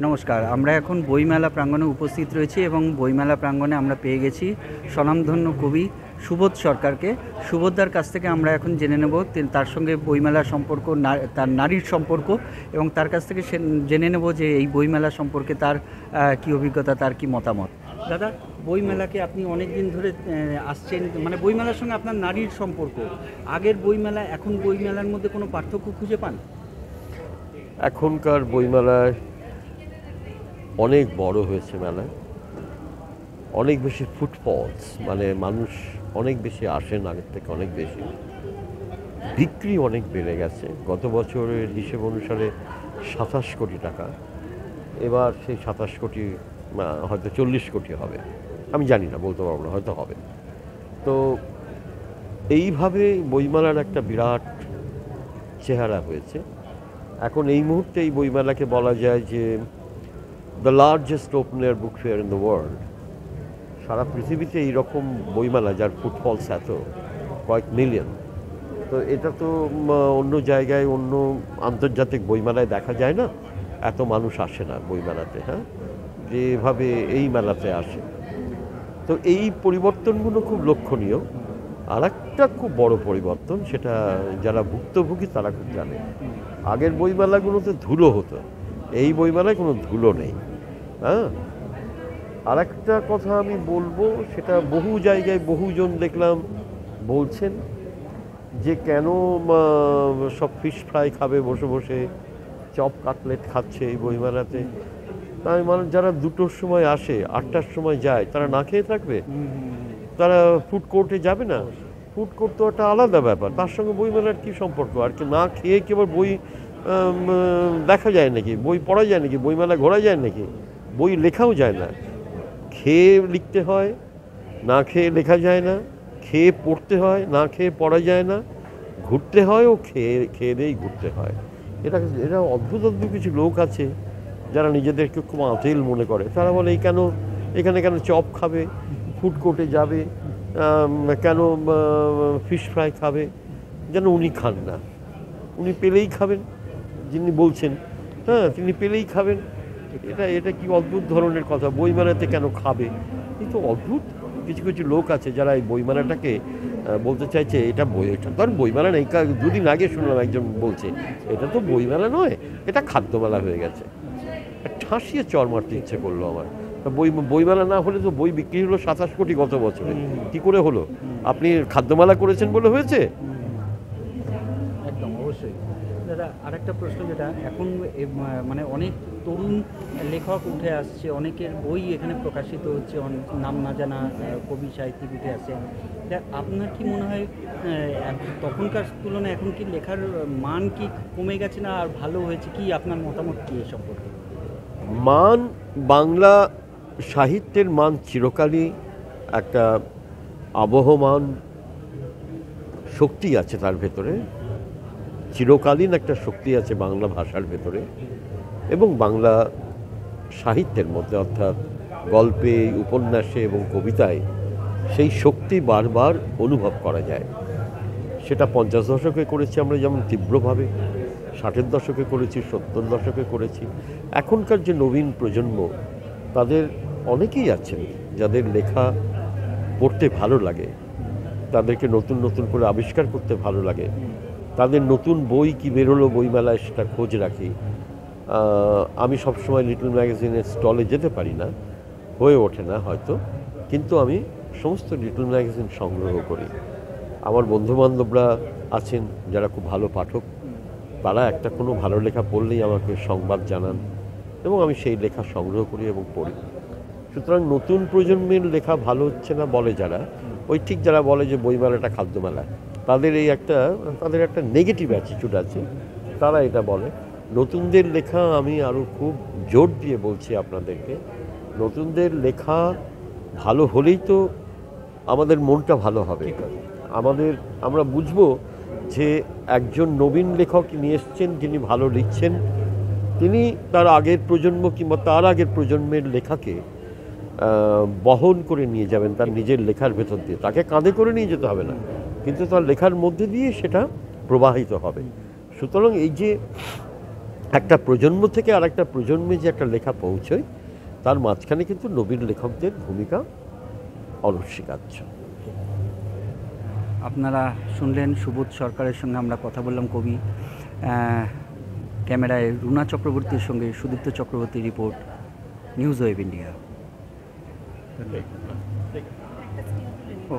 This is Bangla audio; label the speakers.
Speaker 1: নমস্কার। আমরা এখন বইমেলা প্রাঙ্গণে উপস্থিত রয়েছি এবং বইমেলা প্রাঙ্গণে আমরা পেয়ে গেছি স্বনামধন্য কবি সুবোধ সরকারকে। সুবোধদার কাছ থেকে আমরা এখন জেনে নেব তার সঙ্গে বইমেলার সম্পর্ক, তার নারীর সম্পর্ক, এবং তার কাছ থেকে জেনে নেব যে এই বইমেলা সম্পর্কে তার কী অভিজ্ঞতা, তার কী মতামত। দাদা, বইমেলাকে আপনি অনেক দিন ধরে আসছেন, মানে বইমেলার সঙ্গে আপনার নারীর সম্পর্ক, আগের বইমেলা এখন বইমেলার মধ্যে কোনো পার্থক্য খুঁজে পান?
Speaker 2: এখনকার বইমেলায় অনেক বড় হয়েছে মেলায়, অনেক বেশি ফুটফলস, মানে মানুষ অনেক বেশি আসেন, আগের থেকে অনেক বেশি বিক্রি অনেক বেড়ে গেছে। গত বছরের হিসেব অনুসারে 27 কোটি টাকা, এবার সেই 27 কোটি হয়তো 40 কোটি হবে, আমি জানি না, বলতে পারবো না, হয়তো হবে। তো এইভাবে বইমেলার একটা বিরাট চেহারা হয়েছে। এখন এই মুহূর্তে এই বইমেলাকে বলা যায় যে the largest open air book fair in the world. সারা পৃথিবীতে এইরকম বইমেলা যার ফুটফলস এত, কয়েক মিলিয়ন, তো এটা তো অন্য জায়গায়, অন্য আন্তর্জাতিক বইমেলায় দেখা যায় না। এত মানুষ আসে না বইমেলাতে, হ্যাঁ, যেভাবে এই মেলাতে আসে। তো এই পরিবর্তনগুলো খুব লক্ষণীয়। আর একটা খুব বড় পরিবর্তন, সেটা যারা ভুক্তভোগী তারা খুব জানে। আগের বইমেলাগুলোতে ধুলো হতো, এই বইমেলায় কোনো ধুলো নেই। হ্যাঁ, আর একটা কথা আমি বলবো, সেটা বহু জায়গায় বহুজন দেখলাম বলছেন যে কেন সব ফিশ ফ্রাই খাবে বসে বসে, চপ কাটলেট খাচ্ছে এই বইমেলাতে। তাই মানুষ যারা 2টোর সময় আসে, 8টার সময় যায়, তারা না খেয়ে থাকবে? তারা ফুড কোর্টে যাবে না? ফুড কোর্ট তো একটা আলাদা ব্যাপার, তার সঙ্গে বইমেলার কী সম্পর্ক? আর কি না খেয়ে কেবল বই দেখা যায় নাকি? বই পড়া যায় নাকি? বইমেলা ঘোরা যায় নাকি? বই লেখাও যায় না। খেয়ে লিখতে হয়, না খেয়ে লেখা যায় না। খেয়ে পড়তে হয়, না খেয়ে পড়া যায় না। ঘুরতে হয়, ও খেয়ে খেয়ে দিয়েই ঘুরতে হয়। এটা এটা অদ্ভুত অদ্ভুত কিছু লোক আছে যারা নিজেদেরকে খুব আঁতেল মনে করে। তারা বলে এই কেন, এখানে কেন চপ খাবে, ফুড কোর্টে যাবে, কেন ফিশ ফ্রাই খাবে? যেন উনি খান না, উনি পেলেই খাবেন, যিনি বলছেন, হ্যাঁ, তিনি পেলেই খাবেন। এটা এটা কি অদ্ভুত ধরনের কথা? বইমেলাতে কেন খাবে? এই তো অদ্ভুত কিছু কিছু লোক আছে যারা এই বইমেলাটাকে বলতে চাইছে এটা বই, এটা তো আর বইমেলা নেই। 2 দিন আগে শুনলাম একজন বলছে এটা তো বইমেলা নয়, এটা খাদ্যমেলা হয়ে গেছে। ঠাসিয়ে চর মারতে ইচ্ছে করলো আমার। বইমেলা না হলে তো বই বিক্রি হলো 27 কোটি গত বছরে, কি করে হলো? আপনি খাদ্যমেলা করেছেন বলে হয়েছে?
Speaker 1: একদম অবশ্যই। দাদা, আরেকটা প্রশ্ন, যেটা এখন মানে অনেক তরুণ লেখক উঠে আসছে, অনেকের বই এখানে প্রকাশিত হচ্ছে, নাম না জানা কবি সাহিত্যিক উঠে আসছে। আপনার কি মনে হয় তখনকার তুলনায় এখন কি লেখার মান কি কমে গেছে না আর ভালো হয়েছে? কি আপনার মতামত কি এই সম্পর্কে?
Speaker 2: মান, বাংলা সাহিত্যের মান চিরকালই একটা আবহমান শক্তি আছে তার ভেতরে, চিরকালীন একটা শক্তি আছে বাংলা ভাষার ভেতরে এবং বাংলা সাহিত্যের মধ্যে, অর্থাৎ গল্পে, উপন্যাসে এবং কবিতায় সেই শক্তি বারবার অনুভব করা যায়। সেটা 50 দশকে করেছি আমরা যেমন তীব্রভাবে, 60-এর দশকে করেছি, 70 দশকে করেছি। এখনকার যে নবীন প্রজন্ম, তাদের অনেকেই আছেন যাদের লেখা পড়তে ভালো লাগে, তাদেরকে নতুন নতুন করে আবিষ্কার করতে ভালো লাগে, তাদের নতুন বই কি বেরোলো বইমেলায় সেটা খোঁজ রাখি। আমি সবসময় লিটল ম্যাগাজিনের স্টলে যেতে পারি না, হয়ে ওঠে না হয়তো, কিন্তু আমি সমস্ত লিটল ম্যাগাজিন সংগ্রহ করি। আমার বন্ধুবান্ধবরা আছেন যারা খুব ভালো পাঠক, তারা একটা কোনো ভালো লেখা পড়লেই আমাকে সংবাদ জানান এবং আমি সেই লেখা সংগ্রহ করি এবং পড়ি। সুতরাং নতুন প্রজন্মের লেখা ভালো হচ্ছে না বলে যারা, ওই ঠিক যারা বলে যে বইমেলাটা খাদ্যমেলা, তাদের একটা নেগেটিভ অ্যাটিটিউড আছে, তারা এটা বলে। নতুনদের লেখা আমি আরও খুব জোর দিয়ে বলছি আপনাদেরকে, নতুনদের লেখা ভালো হলেই তো আমাদের মনটা ভালো হবে। আমরা বুঝবো যে একজন নবীন লেখক নিয়ে এসছেন যিনি ভালো লিখছেন, তিনি তার আগের প্রজন্ম কিংবা তার আগের প্রজন্মের লেখাকে বহন করে নিয়ে যাবেন তার নিজের লেখার ভেতর দিয়ে। তাকে কাঁধে করে নিয়ে যেতে হবে না, কিন্তু তার লেখার মধ্যে দিয়ে সেটা প্রবাহিত হবে। সুতরাং এই যে একটা প্রজন্ম থেকে আর একটা প্রজন্মে যে একটা লেখা পৌঁছয়, তার মাঝখানে কিন্তু নবীন লেখকদের ভূমিকা অনস্বীকার্য।
Speaker 1: আপনারা শুনলেন সুবোধ সরকারের সঙ্গে আমরা কথা বললাম, কবি। ক্যামেরায় রুনা চক্রবর্তীর সঙ্গে সুদীপ্ত চক্রবর্তীর রিপোর্ট, নিউজ ওয়েব ইন্ডিয়া। ও